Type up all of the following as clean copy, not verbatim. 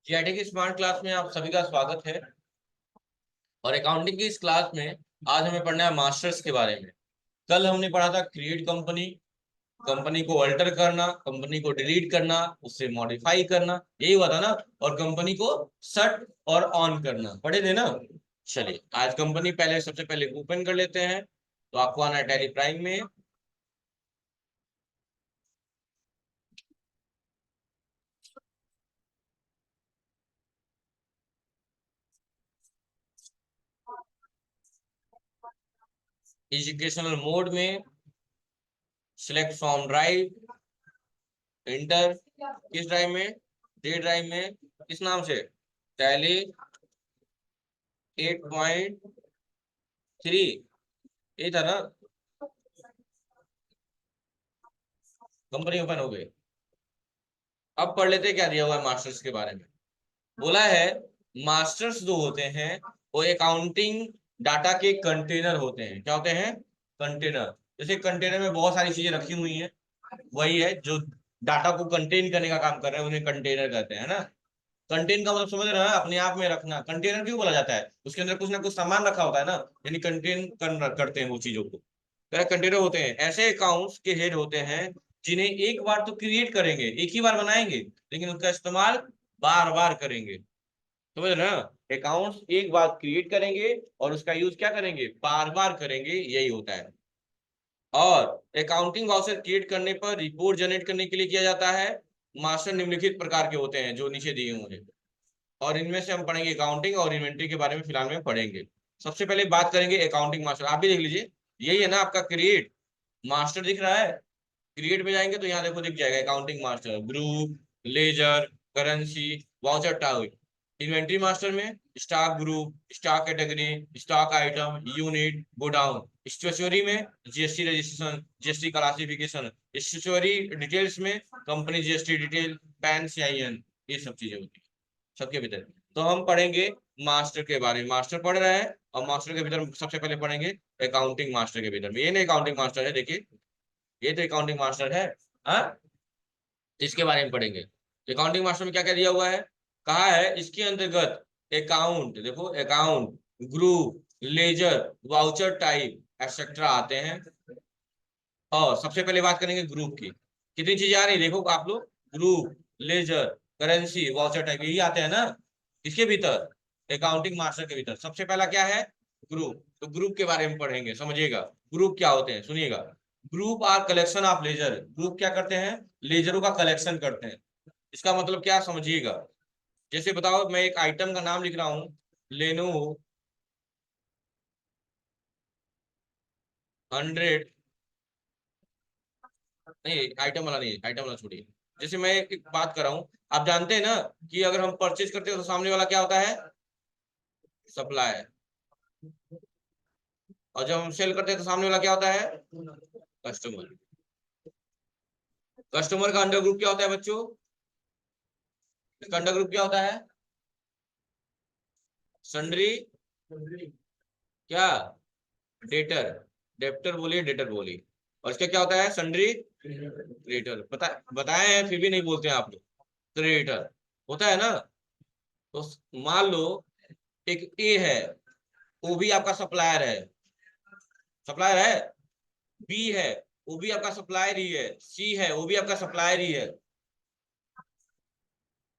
GIT की smart class में आप सभी का स्वागत है। और अकाउंटिंग की इस क्लास में आज हमें पढ़ना है मास्टर्स के बारे में। कल हमने पढ़ा था क्रिएट कंपनी, कंपनी को अल्टर करना, कंपनी को डिलीट करना, उससे मॉडिफाई करना, यही हुआ था ना। और कंपनी को शट और ऑन करना पढ़े थे ना। चलिए आज कंपनी पहले सबसे पहले ओपन कर लेते हैं। तो आपको आना है टैली प्राइम में। एजुकेशनल मोड में सिलेक्ट फ्रॉम ड्राइव, इंटर किस ड्राइव में, डी ड्राइव में, किस नाम से, टैली 8.3, ये था ना। कंपनी ओपन हो गई। अब पढ़ लेते क्या दिया हुआ है मास्टर्स के बारे में। बोला है मास्टर्स जो होते हैं वो अकाउंटिंग डाटा के कंटेनर होते हैं। क्या होते हैं? कंटेनर। जैसे कंटेनर में बहुत सारी चीजें रखी हुई हैं, वही है जो डाटा को कंटेन करने का काम कर रहे हैं, उन्हें कंटेनर कहते हैं ना। कंटेन का मतलब समझ रहे हैं? अपने आप में रखना। कंटेनर क्यों बोला जाता है? उसके अंदर कुछ ना कुछ सामान रखा होता है ना, यानी करते हैं वो चीजों को। कंटेनर होते हैं ऐसे अकाउंट्स के हेड होते हैं जिन्हें एक बार तो क्रिएट करेंगे, एक ही बार बनाएंगे, लेकिन उसका इस्तेमाल बार बार करेंगे। समझ रहे हैं? अकाउंट्स एक बार क्रिएट करेंगे और उसका यूज क्या करेंगे? बार बार करेंगे, यही होता है। और अकाउंटिंग वाउचर क्रिएट करने पर रिपोर्ट जनरेट करने के लिए किया जाता है। मास्टर निम्नलिखित प्रकार के होते हैं जो नीचे दिए हुए हैं, और इनमें से हम पढ़ेंगे अकाउंटिंग और इन्वेंट्री के बारे में फिलहाल में पढ़ेंगे। सबसे पहले बात करेंगे अकाउंटिंग मास्टर। आप भी देख लीजिए, यही है ना आपका क्रिएट मास्टर दिख रहा है। क्रिएट में जाएंगे तो यहाँ देखो दिख जाएगा accounting master, group, ledger, currency, voucher type. Inventory master में stock group, stock category, stock item, unit, godown. Stationery में GST registration, GST classification. Stationery details में company GST detail, PAN, CIN, ये सब चीजें होती है सबके भीतर। तो हम पढ़ेंगे मास्टर के बारे में। मास्टर पढ़ रहा है और मास्टर के भीतर सबसे पहले पढ़ेंगे अकाउंटिंग मास्टर के भीतर में। ये नहीं अकाउंटिंग मास्टर है, देखिए ये तो अकाउंटिंग मास्टर है। हाँ, इसके बारे में पढ़ेंगे। अकाउंटिंग मास्टर में क्या क्या दिया हुआ है, कहा है इसके अंतर्गत अकाउंट, देखो account, group, ledger, voucher type etcetera आते हैं। और सबसे पहले बात करेंगे ग्रुप की। कितनी चीजें आ रही है देखो आप लोग, group, ledger, currency, voucher type, यही आते हैं ना इसके भीतर। अकाउंटिंग मास्टर के भीतर सबसे पहला क्या है? ग्रुप। तो ग्रुप के बारे में पढ़ेंगे, समझिएगा ग्रुप क्या होते हैं, सुनिएगा। Group are collection of ledger. Group क्या करते हैं? लेजरों का कलेक्शन करते हैं। इसका मतलब क्या समझिएगा। जैसे बताओ मैं एक आइटम का नाम लिख रहा हूं, लेनोवो 100, नहीं आइटम वाला नहीं, आइटम वाला छोड़िए। जैसे मैं एक बात कर रहा हूँ, आप जानते हैं ना कि अगर हम परचेज करते हैं तो सामने वाला क्या होता है? सप्लायर। और जब हम सेल करते हैं तो सामने वाला क्या होता है? कस्टमर। कस्टमर का अंडर ग्रुप क्या होता है बच्चों? इसका अंडर ग्रुप क्या होता है? सन्ड्री, क्या, डेटर। डेप्टर बोलिए, डेटर बोलिए। और इसका क्या होता है? Sundry creditor. बताए हैं फिर भी नहीं बोलते हैं आप लोग। क्रेडिटर होता है ना। तो मान लो एक ए है, वो भी आपका सप्लायर है, सप्लायर है। बी है, वो भी आपका सप्लायर ही है। सी है, वो भी आपका सप्लायर ही है।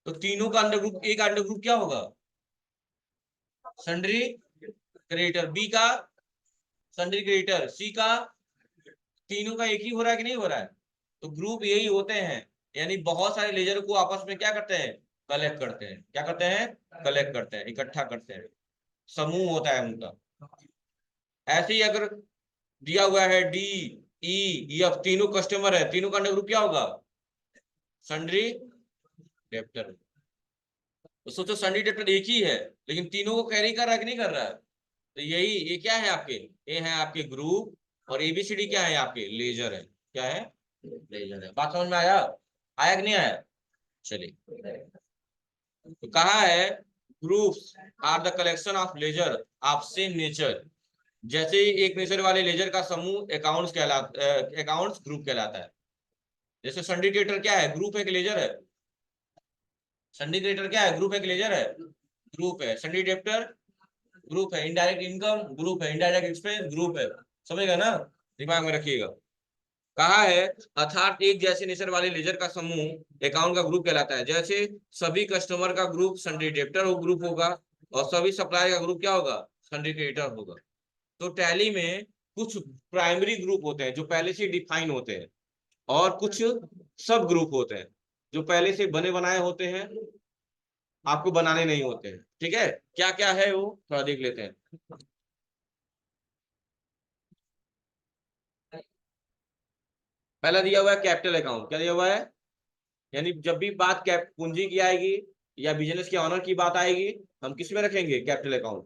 तो तीनों का अंडर ग्रुप, एक अंडर ग्रुप क्या होगा? Sundry creditor. बी का सन्ड्री क्रेडिटर, सी का, तीनों का एक ही हो रहा है कि नहीं हो रहा है? तो ग्रुप यही होते हैं, यानी बहुत सारे लेजर को आपस में क्या करते हैं? कलेक्ट करते हैं। क्या करते हैं? कलेक्ट करते हैं, इकट्ठा करते हैं। समूह होता है उनका। ऐसे ही अगर दिया हुआ है डी, ई, एफ, तीनों कस्टमर है, तीनों का अंडर ग्रुप क्या होगा? Sundry debtor. तो सोचो सन्ड्री डेप्टर एक ही है, लेकिन तीनों को कैरी कर रहा है कि नहीं कर रहा है? तो यही ये क्या है आपके? ये है आपके ग्रुप। और एबीसीडी क्या है आपके? लेजर है। क्या है? लेजर है। बात समझ में आया? आया कि नहीं आया? चलिए, तो कहा है groups are the collection of ledger of same nature. जैसे ही एक नेचर वाले लेजर का समूह अकाउंट्स ग्रुप कहलाता है। जैसे सिंडिकेटर क्या है? ग्रुप है कि लेजर है? सन्डी क्रेडिटर क्या है? ग्रुप है, लेजर है, ग्रुप है। सन्डी डेप्टर ग्रुप है। इनडायरेक्ट इनकम ग्रुप है। इनडायरेक्ट एक्सपेंस ग्रुप है। समझेगा ना, दिमाग में रखिएगा। कहा है अर्थात एक जैसे नेचर वाले लेजर का समूह अकाउंट का ग्रुप कहलाता है। जैसे सभी कस्टमर का ग्रुप सन्डी डेप्टर ग्रुप होगा और सभी सप्लायर का ग्रुप क्या होगा? सन्डी क्रेडिटर होगा। तो टैली में कुछ प्राइमरी ग्रुप होते हैं जो पहले से डिफाइन होते हैं और कुछ सब ग्रुप होते हैं जो पहले से बने बनाए होते हैं, आपको बनाने नहीं होते हैं। ठीक है, क्या क्या है वो थोड़ा देख लेते हैं। पहला दिया हुआ है कैपिटल अकाउंट। क्या दिया हुआ है? यानी जब भी बात कैप पूंजी की आएगी या बिजनेस के ऑनर की बात आएगी, हम किस में रखेंगे? Capital account.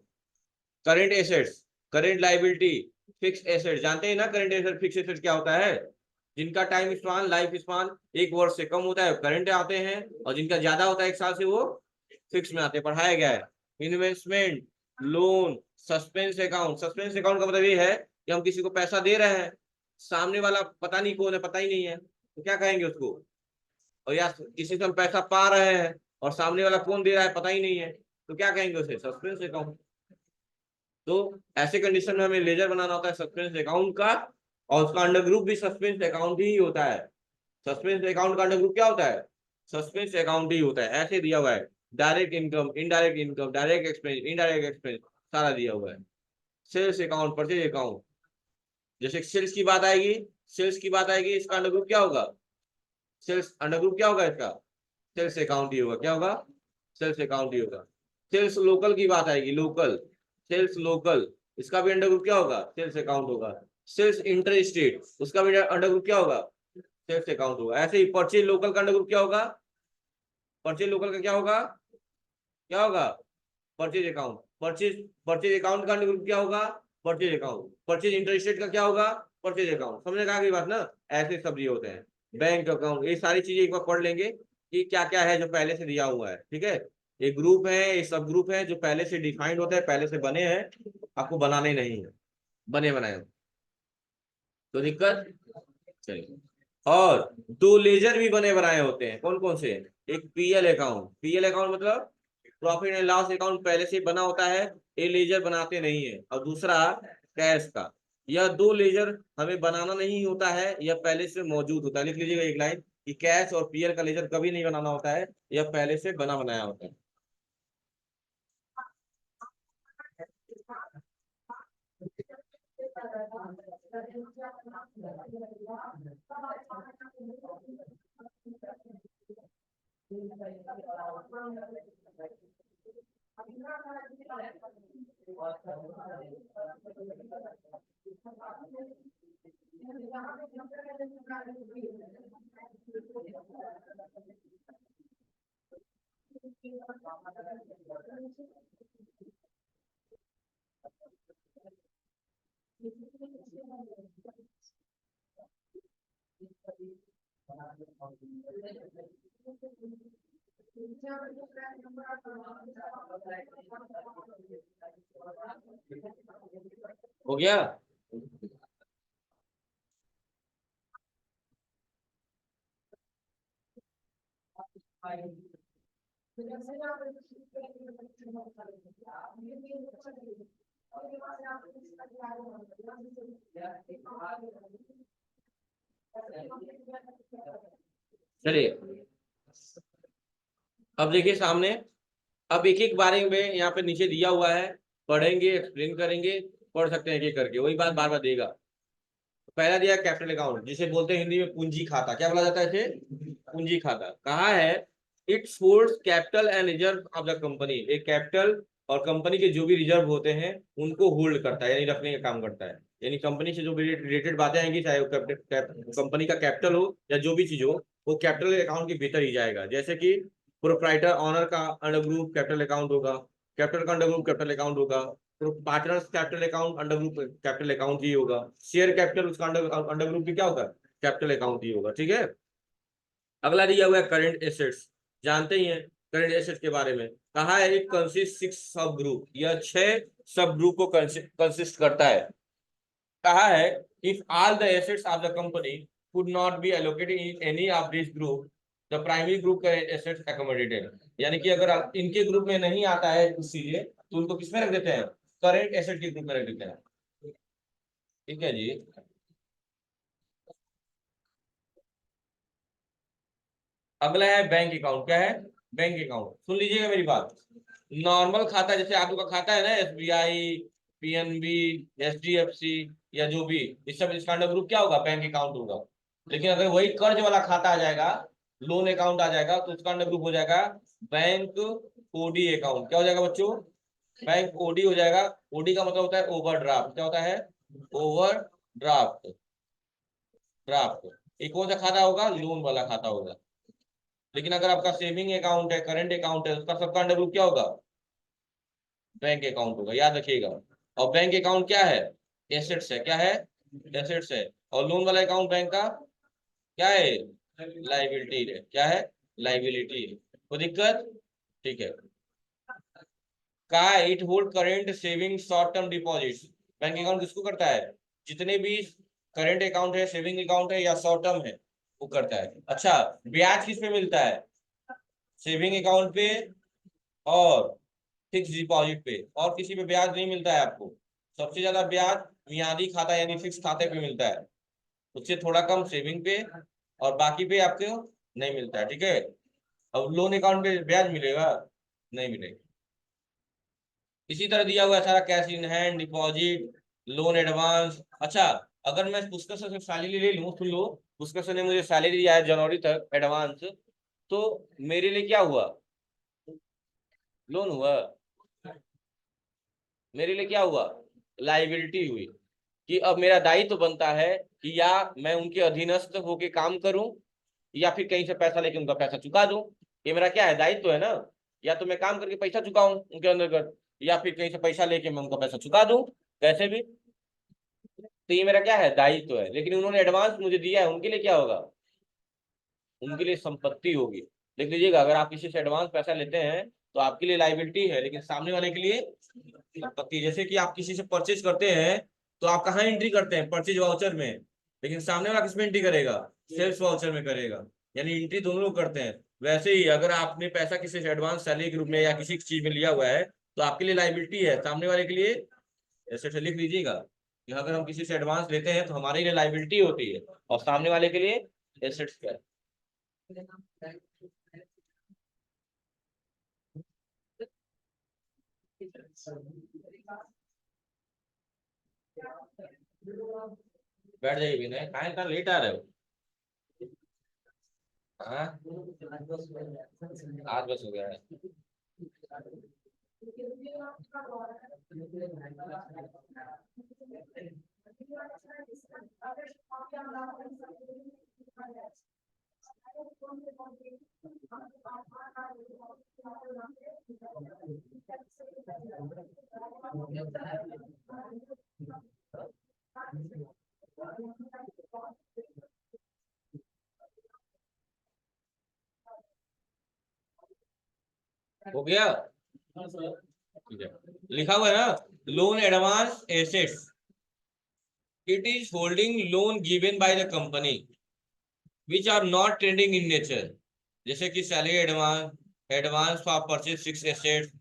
Current assets, current liability, fix asset. जानते हैं ना करेंट एसेट फिक्स एसेट क्या होता है? जिनका टाइम स्पान, लाइफ स्पान 1 वर्ष से कम होता है करंट आते हैं, और जिनका ज्यादा होता है 1 साल से वो फिक्स में आते हैं। पढ़ाया गया है। Investment, loan, suspense account. Suspense account का मतलब ये है कि हम किसी को पैसा दे रहे हैं, सामने वाला पता नहीं कौन है, पता ही नहीं है, तो क्या कहेंगे उसको? और या किसी से हम पैसा पा रहे हैं और सामने वाला कौन दे रहा है पता ही नहीं है, तो क्या कहेंगे उसे? Suspense account. तो ऐसे कंडीशन में हमें लेजर बनाना होता है सस्पेंस अकाउंट का, और उसका अंडर ग्रुप भी सस्पेंस अकाउंट ही होता है। सस्पेंस अकाउंट का अंडर ग्रुप क्या होता है? सस्पेंस अकाउंट ही होता है। ऐसे दिया हुआ है। Direct income, direct expense, indirect expense, सारा दिया हुआ है। Sales account, purchase account. जैसे सेल्स की बात आएगी, सेल्स की बात आएगी, इसका अंडर ग्रुप क्या होगा? सेल्स अंडर ग्रुप क्या होगा इसका? सेल्स अकाउंट ही होगा। क्या होगा? सेल्स अकाउंट ही होगा। सेल्स लोकल की बात आएगी, लोकल, सेल्स लोकल, इसका भी अंडर ग्रुप क्या होगा? सेल्स अकाउंट होगा। सेल्स इंटर स्टेट, उसका भी अंडर ग्रुप क्या होगा? सेल्स अकाउंट होगा। ऐसे ही परचेज लोकल का अंडर ग्रुप क्या होगा? परचेज लोकल का क्या होगा? क्या होगा? Purchase account. Purchase purchase account का अंडर ग्रुप क्या होगा? Purchase account. Purchase inter state का क्या होगा? Purchase account. समझने का बात ना? ऐसे सब ये होते हैं। बैंक अकाउंट, ये सारी चीजें एक बार पढ़ लेंगे कि क्या क्या है जो पहले से दिया हुआ है। ठीक है, ये ग्रुप है, ये सब ग्रुप है जो पहले से डिफाइंड होते हैं, पहले से बने हैं, आपको बनाने नहीं है, बने बनाए। तो दिक्कत? चलिए। और दो लेजर भी बने बनाए होते हैं। कौन कौन से? एक पीएल अकाउंट। पीएल अकाउंट मतलब प्रॉफिट एंड लॉस अकाउंट पहले से बना होता है, ये लेजर बनाते नहीं है। और दूसरा कैश का। यह दो लेजर हमें बनाना नहीं होता है, यह पहले से मौजूद होता है। लिख लीजिएगा एक लाइन कि कैश और पीएल का लेजर कभी नहीं बनाना होता है, यह पहले से बना बनाया होता है। हो गया? चलिए, अब देखिए सामने। अब एक एक बारे में यहाँ पे नीचे दिया हुआ है, पढ़ेंगे, एक्सप्लेन करेंगे, पढ़ सकते हैं एक एक करके, वही बात बार बार देगा। पहला दिया कैपिटल अकाउंट, जिसे बोलते हैं हिंदी में पूंजी खाता। क्या बोला जाता है इसे? पूंजी खाता। कहा है it holds capital and reserve of the company. एक कैपिटल और कंपनी के जो भी रिजर्व होते हैं उनको होल्ड करता है, यानी रखने का काम करता है। यानी कंपनी से जो भी रिलेटेड बातें आएंगी, चाहे वो कंपनी का कैपिटल हो या जो भी चीज हो, वो कैपिटल अकाउंट के भीतर ही जाएगा। जैसे कि प्रोप्राइटर ऑनर का अंडर ग्रुप कैपिटल अकाउंट होगा, कैपिटल का अंडर ग्रुप कैपिटल अकाउंट होगा, तो partners capital account under group capital account ही होगा। शेयर कैपिटल उसका अंडर ग्रुप भी क्या होगा? कैपिटल अकाउंट ही होगा। ठीक है, अगला दिया हुआ है करंट एसेट्स। जानते ही हैं करंट एसेट्स के बारे में। कहा है इट कंसिस्ट 6 सब ग्रुप, यह 6 सब ग्रुप को कंसिस्ट करता है। कहा है if all the assets of the company could not be allocated in any of these group, the primary group current assets accommodated, यानी कि अगर इनके ग्रुप में नहीं आता है कुछ चीजें तो उनको किसमें रख देते हैं, करेंट एसेट के ग्रुप में रख देते हैं। ठीक है जी। अगला है बैंक अकाउंट। क्या है? Bank account. सुन लीजिएगा मेरी बात। नॉर्मल खाता जैसे आप लोग का खाता है ना, SBI, PNB, HDFC या जो भी, इस सब इसका अंडर ग्रुप क्या होगा, बैंक अकाउंट होगा। लेकिन अगर वही कर्ज वाला खाता आ जाएगा, लोन अकाउंट आ जाएगा, तो उसका अंडर ग्रुप हो जाएगा बैंक OD अकाउंट। क्या हो जाएगा बच्चों? बैंक OD हो जाएगा। OD का मतलब होता है ओवरड्राफ्ट। क्या होता है? ओवरड्राफ्ट। ड्राफ्ट। ये कौन सा खाता होगा? लोन वाला खाता होगा। लेकिन अगर आपका सेविंग अकाउंट है, करंट अकाउंट है, उसका सबका अंडर ग्रुप क्या होगा? बैंक अकाउंट होगा, याद रखिएगा। और बैंक अकाउंट क्या है? एसेट्स है। क्या है? एसेट्स है। और लोन वाला अकाउंट बैंक का क्या है? लाइबिलिटी है। क्या है? लाइबिलिटी है। कोई दिक्कत? ठीक है। का it hold current saving short term deposit. Bank account किसको करता है? जितने भी करंट अकाउंट है, सेविंग अकाउंट है या शॉर्ट टर्म है, वो करता है। अच्छा, ब्याज किस पे मिलता है? सेविंग अकाउंट पे और फिक्स डिपॉजिट पे, और किसी पे ब्याज नहीं मिलता है आपको। सबसे ज्यादा ब्याज मियादी खाता यानी फिक्स खाते पे मिलता है, उससे थोड़ा कम सेविंग पे, और बाकी पे आपको नहीं मिलता है। ठीक है। अब लोन अकाउंट पे ब्याज मिलेगा? नहीं मिलेगा। इसी तरह दिया हुआ है सारा, cash in hand, deposit, loan advance. अच्छा, अगर मैं पुष्कर सर से सैलरी ले लूँ, सुन लो, पुष्कर सर ने मुझे सैलरी दिया है जनवरी तक एडवांस, तो मेरे लिए क्या हुआ? लोन हुआ। मेरे लिए क्या हुआ? लाइबिलिटी हुई। कि अब मेरा दायित्व तो बनता है कि या मैं उनके अधीनस्थ होके काम करूं, या फिर कहीं से पैसा लेके उनका पैसा चुका दूं। ये मेरा क्या है? दायित्व है ना। या तो मैं काम करके पैसा चुकाऊं उनके अंतर्गत, या फिर कहीं से पैसा लेके मैं उनका पैसा चुका दूं, कैसे भी। तो ये मेरा क्या है? दायित्व है। लेकिन उन्होंने एडवांस मुझे दिया है, उनके लिए क्या होगा? उनके लिए संपत्ति होगी। देख लीजिएगा, अगर आप किसी से एडवांस पैसा लेते हैं तो आपके लिए लाइबिलिटी है, लेकिन सामने वाले के लिए संपत्ति। जैसे कि आप किसी से परचेज करते हैं तो आप कहाँ एंट्री करते हैं? परचेज वाउचर में। लेकिन सामने वाला किसमें एंट्री करेगा? सेल्स वाउचर में करेगा। यानी एंट्री दोनों लोग करते हैं। वैसे ही अगर आपने पैसा किसी से एडवांस सैलरी के रूप में या किसी चीज में लिया हुआ है, तो आपके लिए लाइबिलिटी है, सामने वाले के लिए एसेट है। लिख लीजिएगा कि अगर हम किसी से एडवांस लेते हैं तो हमारे लिए लाइबिलिटी होती है, और सामने वाले के लिए एसेट्स क्या है। बैठ जाइए भी नहीं, कहाँ इतना लेट आ रहे हो? हाँ, 8 बज हो गया है। हो गया? ठीक है। लिखा हुआ है ना, loan advance assets, it is holding loan given by the company which are not trending in nature. जैसे कि salary advance, advance for purchase fix asset,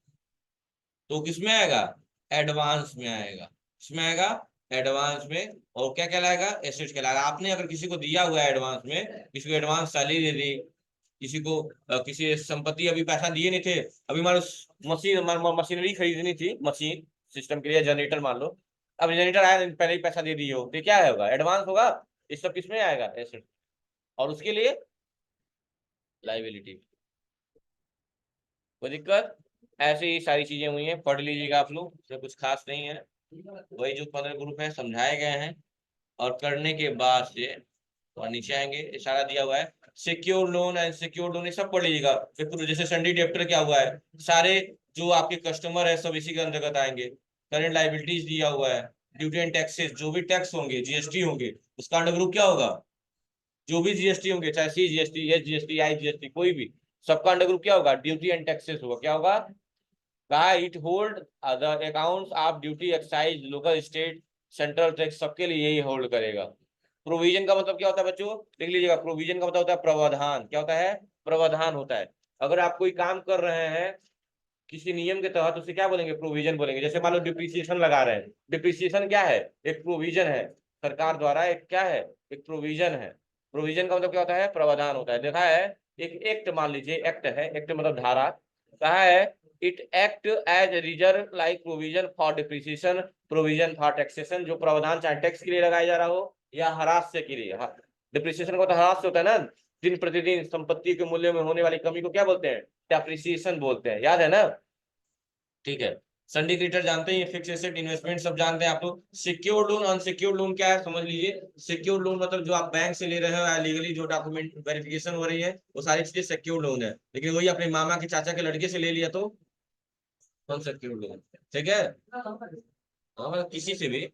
तो किसमें आएगा? एडवांस में आएगा। किसमें आएगा? एडवांस में। और क्या कहलाएगा? एसेट कहलाएगा। आपने अगर किसी को दिया हुआ है एडवांस में, किसी को एडवांस सैलरी दे दी, किसी को किसी संपत्ति अभी पैसा दिए नहीं थे, अभी मान लो मशीनरी खरीदनी थी, मशीन सिस्टम के लिए, जनरेटर मान लो, अब जनरेटर आया, पहले ही पैसा दे दिए हो, तो क्या होगा? एडवांस होगा। इस सब किसमें आएगा? एसेट। और उसके लिए लाइबिलिटी। कोई दिक्कत? ऐसे ही सारी चीजें हुई हैं, पढ़ लीजिएगा आप लोग, इसमें कुछ खास नहीं है। वही जो 15 ग्रुप है समझाए गए हैं। और करने के बाद से और नीचे आएंगे, इशारा दिया हुआ है, secure loan and secure loan, ये सब पढ़ लीजिएगा। फिर जैसे संडी डेप्टर क्या हुआ है, सारे जो आपके कस्टमर है सब इसी के अंतर्गत आएंगे। करेंट लाइबिलिटीज दिया हुआ है, ड्यूटी एंड टैक्सेस, जो भी टैक्स होंगे, जीएसटी होंगे, उसका अंडर ग्रुप क्या होगा? जो भी जीएसटी होंगे, चाहे CGST, SGST, IGST, कोई भी, सबका अंडर ग्रुप क्या होगा? ड्यूटी एंड टैक्सेस होगा। क्या होगा? कहा it hold the accounts of duty, excise, local, state, central tax, सबके लिए यही होल्ड करेगा। प्रोविजन का मतलब क्या होता है बच्चों? देख लीजिएगा, प्रोविजन का मतलब होता है प्रावधान। क्या होता है? प्रावधान होता है। अगर आप कोई काम कर रहे हैं किसी नियम के तहत, उसे क्या बोलेंगे? प्रोविजन बोलेंगे। जैसे मान लो डिप्रिसिएशन लगा रहे हैं, डिप्रिसिएशन क्या है? एक प्रोविजन है सरकार द्वारा, एक क्या है? एक प्रोविजन है। प्रोविजन का मतलब क्या होता है? प्रावधान होता है। देखा है एक एक्ट, मान लीजिए एक्ट है, एक्ट मतलब धारा। कहा है it act as reserve like provision for depreciation, provision for taxation. जो प्रावधान चाहे टैक्स के लिए लगाया जा रहा हो या ह्रास के लिए। डिप्रिसिएशन का तो ह्रास होता है ना, दिन प्रतिदिन संपत्ति के मूल्य में होने वाली कमी को क्या बोलते हैं? डेप्रिसिएशन बोलते हैं। याद है ना? ठीक है। संडी क्रेडिटर जानते हैं, फिक्स एसेट इन्वेस्टमेंट सब जानते हैं आप लोग। सिक्योर्ड लोन, अनसिक्योर्ड लोन क्या है समझ लीजिए। सिक्योर्ड लोन मतलब जो आप बैंक से ले रहे हो या लीगली जो डॉक्यूमेंट वेरिफिकेशन हो रही है, वो सारी चीजें सिक्योर्ड लोन है। लेकिन वही अपने मामा के चाचा के लड़के से ले लिया तो अनसिक्योर्ड लोन। ठीक है। हाँ, मतलब किसी से भी,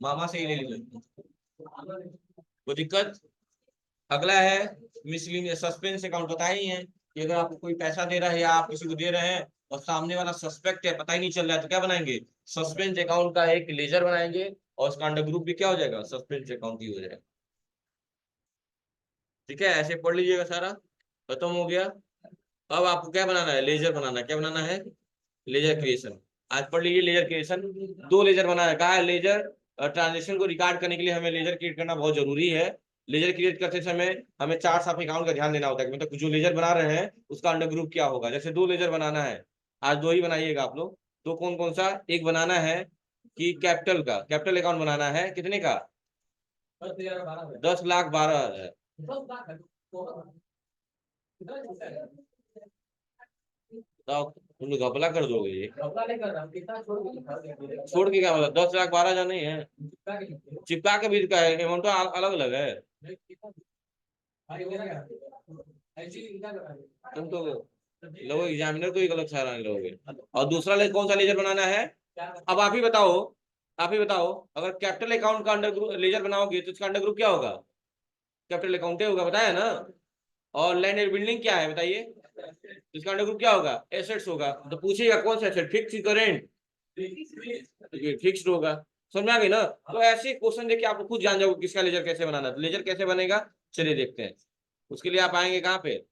मामा से ही ले लिया, कोई दिक्कत? अगला है मिसलिनियस सस्पेंस अकाउंट। पता ही है कि अगर आपको कोई पैसा दे रहा है या आप किसी को दे रहे हैं और सामने वाला सस्पेक्ट है, पता ही नहीं चल रहा है, तो क्या बनाएंगे? सस्पेंस अकाउंट का एक लेजर बनाएंगे और उसका अंडर ग्रुप भी क्या हो जाएगा? सस्पेंस अकाउंट ही हो जाएगा। ठीक है, ऐसे पढ़ लीजिएगा सारा। खत्म हो गया। अब आपको क्या बनाना है? लेजर बनाना है। क्या बनाना है? Laser creation. आज पढ़ लीजिए लेजर क्रिएशन। दो लेजर बनाना है। कहा है लेजर ट्रांजेक्शन को रिकॉर्ड करने के लिए हमें लेजर क्रिएट करना बहुत जरूरी है। लेजर क्रिएट करते समय हमें चार साफी अकाउंट का ध्यान देना होता है कि मतलब जो लेजर बना रहे हैं उसका अंडर ग्रुप क्या होगा। जैसे दो लेजर बनाना है, आज दो ही बनाइएगा आप लोग। तो कौन कौन सा? एक बनाना है कि कैपिटल का, कैपिटल अकाउंट बनाना है। कितने का? 10,12,000। तो तुम लोग घपला कर दोगे ये? छोड़ के क्या मतलब? 10,12,000 नहीं है, चिपका के भी का है, अमाउंट तो अलग अलग है। तुम तो लोग एग्जामिनर को ही गलत ठहरा लोगे। और दूसरा ले कौन सा लेजर बनाना है? अब आप ही बताओ, आप ही बताओ। अगर कैपिटल अकाउंट का अंडर ग्रुप लेजर बनाओगे तो इसका अंडर ग्रुप क्या होगा? कैपिटल अकाउंट होगा, बताया ना। और लैंड एंड बिल्डिंग क्या है बताइए? इसका अंडर ग्रुप क्या होगा? एसेट्स होगा। तो पूछिएगा कौन सा एसेट? फिक्स करेंट, फिक्स्ड होगा। समझ में आ गई ना? तो ऐसे क्वेश्चन देखिए आप खुद जान जाओगे किसका लेजर कैसे बनाना है। तो लेजर कैसे बनेगा चलिए देखते हैं। उसके लिए आप आएंगे कहाँ पे?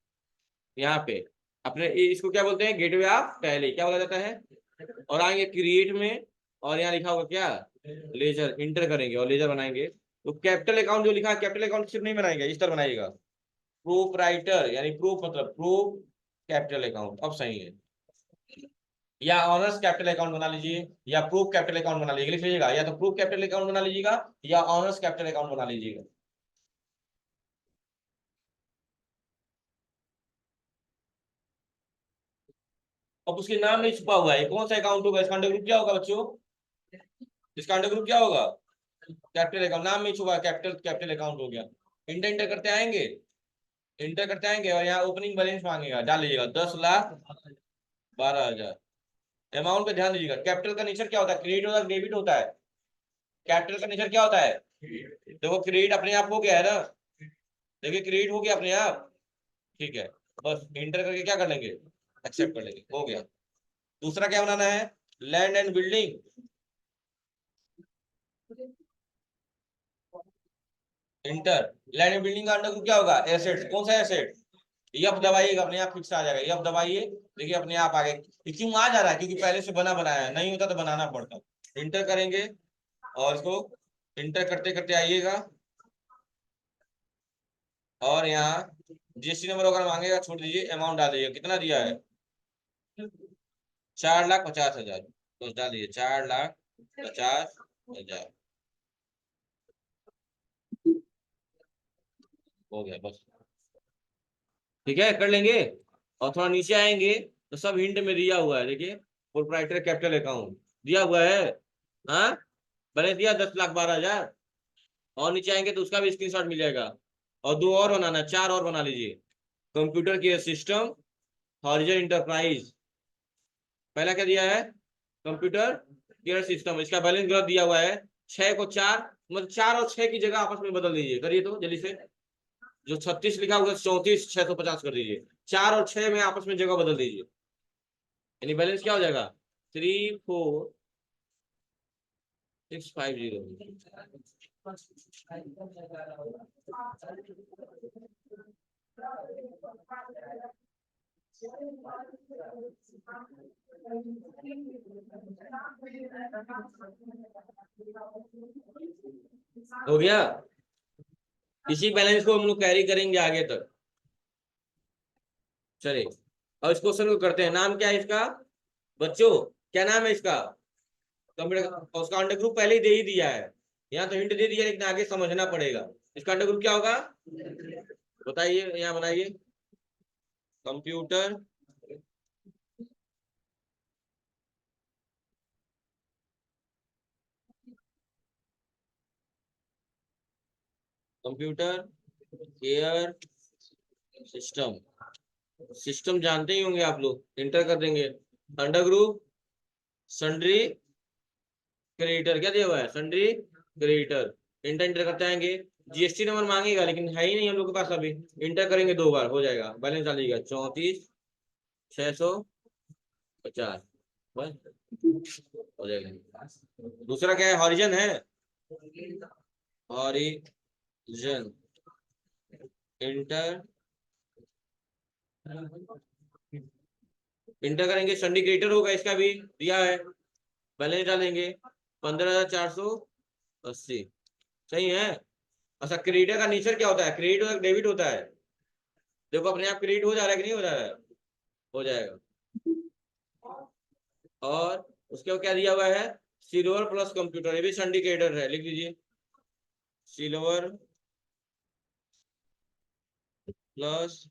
यहाँ पे अपने इसको क्या बोलते हैं? गेटवे ऑफ टैली, क्या बोला जाता है? और आएंगे क्रिएट में, और यहाँ लिखा होगा क्या? लेजर। इंटर करेंगे और लेजर बनाएंगे। तो कैपिटल अकाउंट जो लिखा है, कैपिटल अकाउंट सिर्फ नहीं बनाएगा, इस तरह बनाइएगा। प्रोपराइटर यानी प्रूफ मतलब प्रूफ कैपिटल अकाउंट। अब सही है। या ऑनर्स कैपिटल अकाउंट बना लीजिए या प्रूफ कैपिटल अकाउंट बना लीजिए। लिख लीजिएगा या तो प्रूफ कैपिटल अकाउंट बना लीजिएगा या ऑनर्स कैपिटल अकाउंट बना लीजिएगा। अब उसके नाम में छुपा हुआ है कौन सा अकाउंट होगा? इसका अंडर ग्रुप क्या होगा बच्चों? इसका अंडर ग्रुप क्या होगा? Capital account. नाम में छुपा है कैपिटल, कैपिटल अकाउंट हो गया। इंटर इंटर करते आएंगे, इंटर करते आएंगे और यहाँ ओपनिंग बैलेंस मांगेगा, डाल लीजिएगा 10,12,000। अमाउंट पे ध्यान दीजिएगा। कैपिटल का नेचर क्या होता है? क्रेडिट होता है, डेबिट होता है? कैपिटल का नेचर क्या होता है? देखो क्रेडिट अपने आप हो गया है ना। देखिए क्रेडिट हो गया अपने आप। ठीक है, बस इंटर करके क्या कर लेंगे? एक्सेप्ट कर लेंगे, हो गया। दूसरा क्या बनाना है? Land and building. Inter. Land and building का अंडर ग्रुप क्या होगा? एसेट्स। कौन सा एसेट? यफ दबाइएगा, अपने आप फिक्स आ जाएगा। यफ दबाइए, देखिए अपने आप आ गए। ये क्यों आ जा रहा है? क्योंकि पहले से बना बनाया है, नहीं होता तो बनाना पड़ता। इंटर करेंगे और इसको इंटर करते करते आइएगा और यहाँ जीएसटी नंबर वगैरह मांगेगा, छोड़ दीजिए। अमाउंट डाल दीजिए, कितना दिया है? 4,50,000। तो डाल दीजिए 4,50,000। हो गया बस। ठीक है, कर लेंगे। और थोड़ा नीचे आएंगे तो सब हिंट में दिया हुआ है, देखिए प्रोप्राइटर कैपिटल अकाउंट दिया हुआ है। हाँ, मैंने दिया 10,12,000। और नीचे आएंगे तो उसका भी स्क्रीनशॉट मिल जाएगा। और दो और बनाना, चार और बना लीजिए। Computer care system, horizon enterprise. पहला क्या दिया है? Computer care system. इसका बैलेंस गलत दिया हुआ है। 6 को 4, मतलब 4 और 6 की जगह आपस में बदल दीजिए। करिए तो जल्दी से। जो 36 लिखा हुआ है 34, 650 कर दीजिए। 4 और 6 में आपस में जगह बदल दीजिए। यानी बैलेंस क्या हो जाएगा? 34,650। हो गया। इसी बैलेंस को हम लोग कैरी करेंगे आगे तक। चलिए अब इस क्वेश्चन को करते हैं। नाम क्या है इसका बच्चों, क्या नाम है इसका? कंप्यूटर, उसका अंडर ग्रुप पहले ही दे ही दिया है। यहाँ तो हिंट दे दिया लेकिन आगे समझना पड़ेगा। इसका अंडर ग्रुप क्या होगा बताइए, यहाँ बनाइए। Computer computer care system. System जानते ही होंगे आप लोग, इंटर कर देंगे। अंडर ग्रुप सन्ड्री क्रेडिटर, क्या दिया हुआ है सन्ड्री क्रेडिटर। इंटर इंटर करते आएंगे। जीएसटी नंबर मांगेगा लेकिन है ही नहीं हम लोग के पास अभी। इंटर करेंगे 2 बार हो जाएगा, बैलेंस डालिएगा 34,650 बस हो जाएगा। दूसरा क्या है, हॉरिजन है। हॉरिजन इंटर इंटर करेंगे। सिंडिकेटर होगा इसका भी दिया है, बैलेंस डालेंगे 15,480। सही है। अच्छा क्रेडिटर का नेचर क्या होता है, क्रेडिट होता है डेबिट होता है? देखो अपने आप क्रेडिट हो जा रहा है कि नहीं हो रहा है? हो जाएगा। और उसके बाद क्या दिया हुआ है, सिल्वर प्लस कंप्यूटर, ये भी सिंडिकेटर है, लिख लीजिए silver plus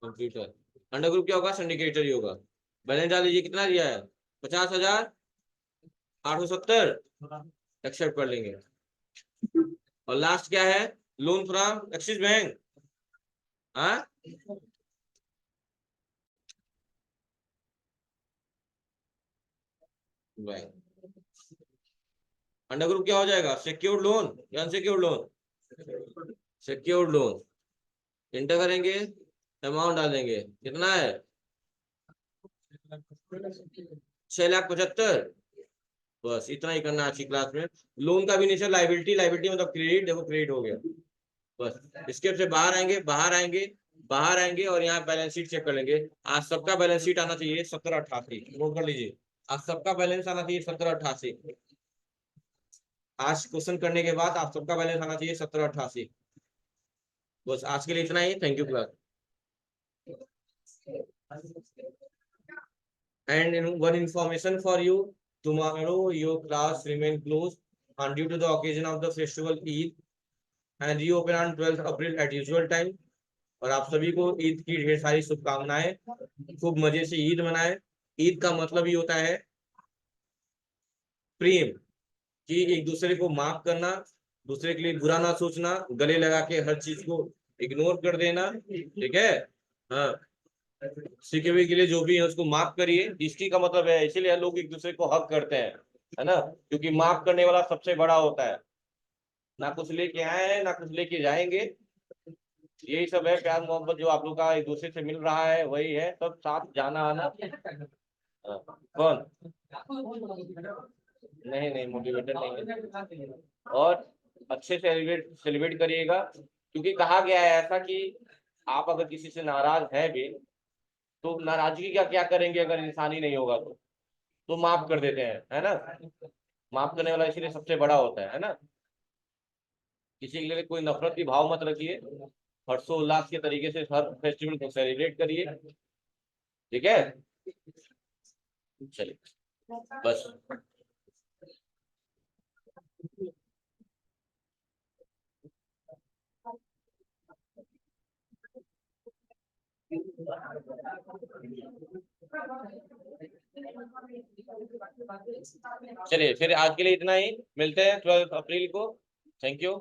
computer. Under group क्या होगा, सिंडिकेटर ही होगा। बैलेंस डाल लीजिए, कितना दिया है 50,870। एक्सेप्ट कर लेंगे। और लास्ट क्या है, लोन फ्रॉम एक्सिस बैंक। हाँ अंडर ग्रुप क्या हो जाएगा, सिक्योर्ड लोन या unsecured loan? Secured loan. Inter करेंगे, अमाउंट डालेंगे, कितना है 6,75,000। बस इतना ही करना आज की क्लास में। लोन का भी नेचर लाइबिलिटी, लाइबिलिटी मतलब क्रेडिट, देखो क्रेडिट हो गया। बस इसके से बाहर आएंगे, बाहर आएंगे, बाहर आएंगे और यहाँ बैलेंस शीट चेक कर लेंगे। आज सबका बैलेंस शीट आना चाहिए 1788, नोट कर लीजिए। आज सबका बैलेंस आना चाहिए 1788। आज क्वेश्चन करने के बाद आप सबका बैलेंस आना चाहिए 1788। बस आज के लिए इतना ही, thank you class. And one information for you, tomorrow your class remain closed and due to the occasion of the festival Eid and reopen on 12th April at usual time। और आप सभी को ईद की ढेर सारी शुभकामनाएं, खूब मजे से ईद मनाएं। ईद का मतलब ही होता है प्रेम, कि एक दूसरे को माफ करना, दूसरे के लिए बुरा ना सोचना, गले लगा के हर चीज को इग्नोर कर देना, ठीक है। हाँ, सीखे हुए के लिए जो भी है उसको माफ करिए, इसी का मतलब है। इसीलिए लोग एक दूसरे को हक करते हैं, है ना, क्योंकि माफ करने वाला सबसे बड़ा होता है। ना कुछ लेके आए हैं ना कुछ लेके जाएंगे, यही सब है प्यार मोहब्बत जो आप लोग का एक दूसरे से मिल रहा है, वही है सब साथ जाना आना। हाँ, कौन? नहीं नहीं मोटिवेटेड नहीं है। और अच्छे से सेलिब्रेट सेलिब्रेट करिएगा, क्योंकि कहा गया है ऐसा कि आप अगर किसी से नाराज हैं भी तो नाराजगी का क्या करेंगे, अगर इंसान ही नहीं होगा तो माफ कर देते हैं, है ना। माफ करने वाला इसीलिए सबसे बड़ा होता है ना। किसी के लिए कोई नफरत की भाव मत रखिए, हर्षोल्लास के तरीके से हर फेस्टिवल को सेलिब्रेट करिए, ठीक है। चलिए बस। चलिए फिर आज के लिए इतना ही, मिलते हैं 12 अप्रैल को। Thank you.